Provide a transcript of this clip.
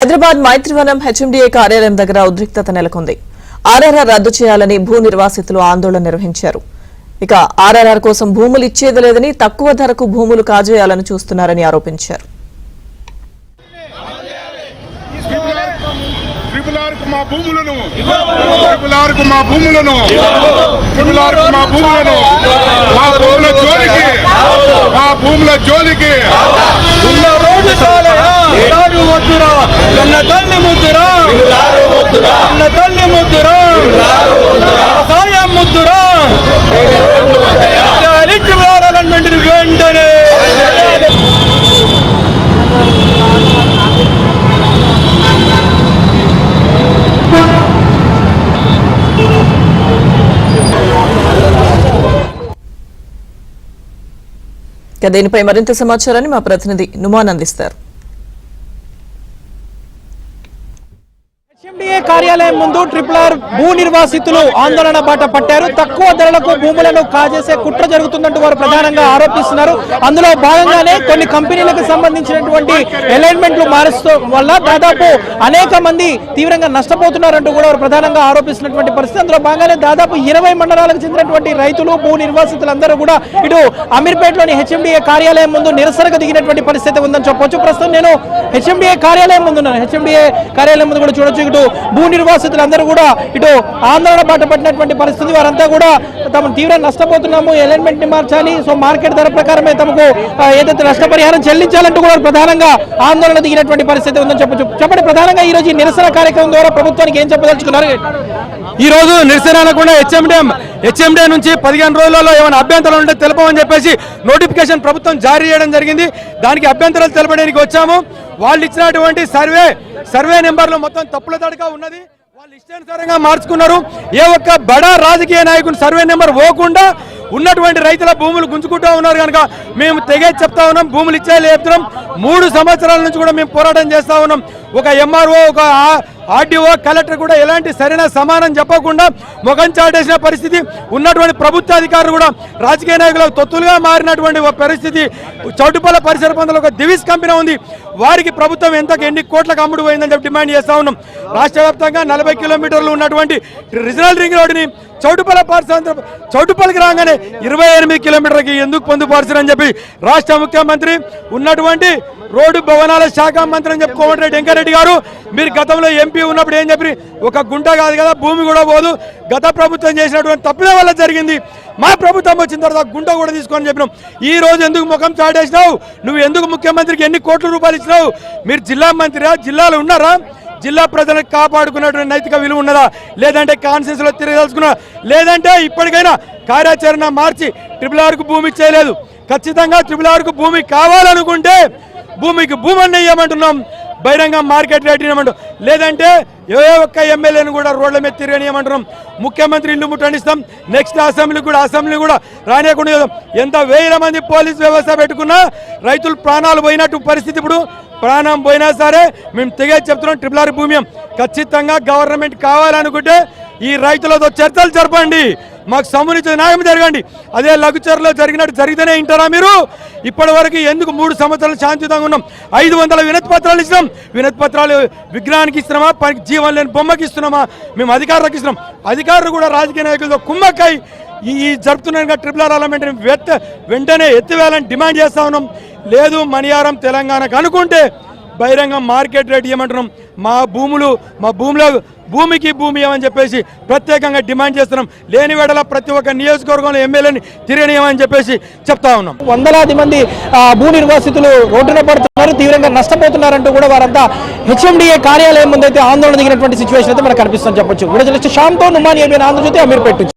Hyderabad Maitrivanam HMDA కార్యాలయం దగ్గర ఉద్రిక్తత నెలకొంది. ఆర్ఆర్ఆర్ రద్దు చేయాలని భూ నిర్వాసితులు ఆందోళన నిర్వహించారు. ఇక ఆర్ఆర్ఆర్ కోసం భూములు ఇచ్చేది లేదని, తక్కువ ధరకు భూములు కాజేయాలని చూస్తున్నారని ఆరోపించారు. దీనిపై మరింత సమాచారాన్ని మా ప్రతినిధి నుమాన్ అందిస్తారు. హెచ్ఎండిఏ కార్యాలయం ముందు RRR భూ నిర్వాసితులు ఆందోళన బాట పట్టారు. తక్కువ ధరలకు భూములను కాజేసే కుట్ర జరుగుతుందంటూ వారు ప్రధానంగా ఆరోపిస్తున్నారు. అందులో భాగంగానే కొన్ని కంపెనీలకు సంబంధించినటువంటి అలైన్మెంట్లు మారుస్తూ వల్ల దాదాపు అనేక మంది తీవ్రంగా నష్టపోతున్నారంటూ కూడా వారు ప్రధానంగా ఆరోపిస్తున్నటువంటి పరిస్థితి. అందులో భాగంగానే దాదాపు 20 మండలాలకు చెందినటువంటి రైతులు, భూ నిర్వాసితులందరూ కూడా ఇటు అమీర్పేటలోని హెచ్ఎండిఏ కార్యాలయం ముందు నిరసనకు దిగినటువంటి పరిస్థితి ఉందని చెప్పవచ్చు. ప్రస్తుతం నేను హెచ్ఎండిఏ కార్యాలయం ముందు ఉన్నాను. హెచ్ఎండిఏ కార్యాలయం ముందు కూడా చూడొచ్చు, ఇటు భూ నిర్వాసితులందరూ కూడా ఇటు ఆందోళన బాట పట్టినటువంటి పరిస్థితి. వారంతా కూడా తమ తీవ్ర నష్టపోతున్నాము, అలైన్మెంట్ ని మార్చాలి, సో మార్కెట్ ధర ప్రకారమే తమకు ఏదైతే నష్టపరిహారం చెల్లించాలంటూ కూడా ప్రధానంగా ఆందోళన దిగినటువంటి పరిస్థితి ఉందని చెప్పచ్చు. చెప్పండి, ప్రధానంగా ఈ రోజు ఈ నిరసన కార్యక్రమం ద్వారా ప్రభుత్వానికి ఏం చెప్పదలుచుకున్నారు? ఈ రోజు నిరసన అనకుండా హెచ్ఎండే నుంచి 15 రోజులలో ఏమైనా అభ్యంతరాలు ఉంటే తెలపమని చెప్పేసి నోటిఫికేషన్ ప్రభుత్వం జారీ చేయడం జరిగింది. దానికి అభ్యంతరాలు తెలపడానికి వచ్చాము. వాళ్ళు ఇచ్చినటువంటి సర్వే నెంబర్లో మొత్తం తప్పుల తడక ఉన్నది. వాళ్ళు ఇష్టానుసారంగా మార్చుకున్నారు. ఏ ఒక్క బడా రాజకీయ నాయకుని సర్వే నెంబర్ పోకుండా ఉన్నటువంటి రైతుల భూములు గుంజుకుంటూ ఉన్నారు. కనుక మేము తెగేసి చెప్తా ఉన్నాం, భూములు ఇచ్చేయాలి చెప్తున్నాం. 3 సంవత్సరాల నుంచి కూడా మేము పోరాటం చేస్తా ఉన్నాం. ఒక ఎంఆర్ఓ, ఒక ఆర్డీఓ, కలెక్టర్ కూడా ఎలాంటి సరైన సమానం చెప్పకుండా ముఖం చాటేసిన పరిస్థితి. ఉన్నటువంటి ప్రభుత్వ అధికారులు కూడా రాజకీయ నాయకులకు తొత్తులుగా మారినటువంటి పరిస్థితి. చౌటుపల్ల పరిసర ప్రాంతంలో ఒక దివిస్ కంపెనీ ఉంది. వారికి ప్రభుత్వం ఎన్ని కోట్లకు అమ్ముడు పోయిందని చెప్పి డిమాండ్ చేస్తా ఉన్నాం. రాష్ట్ర వ్యాప్తంగా 40 కిలోమీటర్లు ఉన్నటువంటి రీజనల్ రింగ్ రోడ్డుని చౌటుపల్లికి రాగానే 28 కిలోమీటర్లకి ఎందుకు పొందుపరచరని చెప్పి రాష్ట్ర ముఖ్యమంత్రి, ఉన్నటువంటి రోడ్డు భవనాల శాఖ మంత్రి అని చెప్పి కోమటిరెడ్డి వెంకరెడ్డి గారు, మీరు గతంలో ఎంపీ ఉన్నప్పుడు ఏం చెప్పి ఒక గుంట కాదు కదా భూమి కూడా పోదు, గత ప్రభుత్వం చేసినటువంటి తప్పుల వల్ల జరిగింది, మా ప్రభుత్వం వచ్చిన తర్వాత గుంట కూడా తీసుకొని చెప్పినాం. ఈ రోజు ఎందుకు ముఖం చాటేసినావు? నువ్వు ఎందుకు ముఖ్యమంత్రికి ఎన్ని కోట్ల రూపాయలు ఇచ్చినావు? మీరు జిల్లా మంత్రిరా? జిల్లాలో ఉన్నారా? జిల్లా ప్రజలకు కాపాడుకున్నటువంటి నైతిక విలువ ఉన్నదా? లేదంటే కాన్ఫరెన్స్ లో తిరగదలుచుకున్నా? లేదంటే ఇప్పటికైనా కార్యాచరణ మార్చి RRR కు భూమి చేయలేదు. ఖచ్చితంగా RRR కు భూమి కావాలనుకుంటే భూమికి భూమని ఇవ్వమంటున్నాం, బహిరంగ మార్కెట్ రేట్ ఇవ్వమంటాం. లేదంటే ఏ ఒక్క ఎమ్మెల్యేని కూడా రోడ్ల మీద తిరగనియమంటున్నాం. ముఖ్యమంత్రి ఇల్లు ముట్టనిస్తాం. నెక్స్ట్ అసెంబ్లీ కూడా రానియకుండా చేద్దాం. ఎంత 1000 మంది పోలీస్ వ్యవస్థ పెట్టుకున్నా రైతులు ప్రాణాలు పోయినట్టు పరిస్థితి. ఇప్పుడు ప్రాణం పోయినా సరే మేము తెగే చెప్తున్నాం, RRR భూమి ఖచ్చితంగా గవర్నమెంట్ కావాలనుకుంటే ఈ రైతులతో చర్చలు జరపండి, మాకు సముచిత న్యాయం జరగండి. అదే లఘుచర్లో జరిగినట్టు జరిగితేనే వింటారా మీరు? ఇప్పటి వరకు ఎందుకు 3 సంవత్సరాలు శాంతియుతంగా ఉన్నాం? 500 వినతి పత్రాలు ఇస్తున్నాం. వినతి పత్రాలు విగ్రహానికి ఇస్తున్నామా? జీవం లేని బొమ్మకి ఇస్తున్నామా? మేము అధికారులకు ఇస్తున్నాం. అధికారులు కూడా రాజకీయ నాయకులతో కుమ్మక్కై ఈ జరుపుతున్న RRR అలమెంట్ వెంటనే ఎత్తివేయాలని డిమాండ్ చేస్తా ఉన్నాం. లేదు మణియారం తెలంగాణకు అనుకుంటే బహిరంగ మార్కెట్ రేట్ ఇవ్వమంటున్నాం. మా భూమిలో భూమికి భూమి ఇవ్వమని చెప్పేసి ప్రత్యేకంగా డిమాండ్ చేస్తున్నాం. లేని వేళ ప్రతి ఒక్క నియోజకవర్గంలో ఎమ్మెల్యేని తిరగనియమని చెప్పేసి చెప్తా ఉన్నాం. వందలాది మంది భూ నిర్వాసితులు రోడ్డున పడుతున్నారు, తీవ్రంగా నష్టపోతున్నారంటూ కూడా వారంతా హెచ్ఎండిఏ కార్యాలయం ముందైతే ఆందోళన దిగినటువంటి సిచ్యువేషన్ అయితే మనకు కనిపిస్తుందని చెప్పొచ్చు. శ్యామ్తో నుమాన్, ABN ఆంధ్రజ్యోతి, అమీర్పేట.